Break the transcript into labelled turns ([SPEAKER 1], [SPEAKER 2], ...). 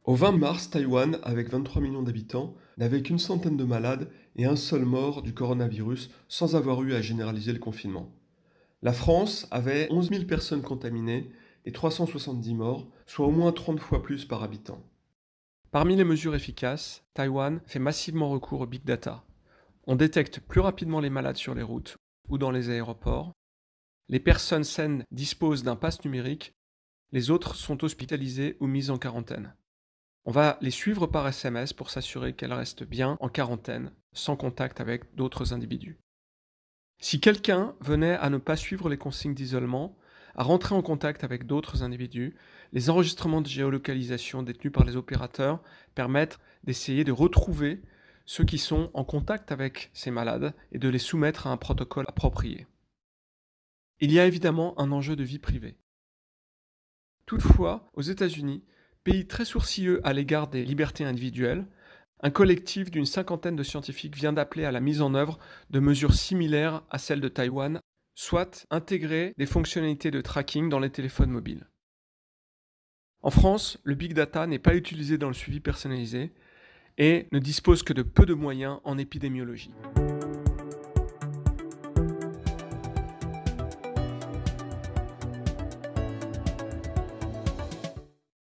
[SPEAKER 1] Au 20 mars, Taïwan, avec 23 millions d'habitants, n'avait qu'une centaine de malades et un seul mort du coronavirus sans avoir eu à généraliser le confinement. La France avait 11 000 personnes contaminées et 370 morts, soit au moins 30 fois plus par habitant. Parmi les mesures efficaces, Taïwan fait massivement recours au big data. On détecte plus rapidement les malades sur les routes ou dans les aéroports. Les personnes saines disposent d'un pass numérique, les autres sont hospitalisées ou mises en quarantaine. On va les suivre par SMS pour s'assurer qu'elles restent bien en quarantaine, sans contact avec d'autres individus. Si quelqu'un venait à ne pas suivre les consignes d'isolement, à rentrer en contact avec d'autres individus, les enregistrements de géolocalisation détenus par les opérateurs permettent d'essayer de retrouver ceux qui sont en contact avec ces malades et de les soumettre à un protocole approprié. Il y a évidemment un enjeu de vie privée. Toutefois, aux États-Unis, pays très sourcilleux à l'égard des libertés individuelles, un collectif d'une cinquantaine de scientifiques vient d'appeler à la mise en œuvre de mesures similaires à celles de Taïwan, soit intégrer des fonctionnalités de tracking dans les téléphones mobiles. En France, le big data n'est pas utilisé dans le suivi personnalisé et ne dispose que de peu de moyens en épidémiologie.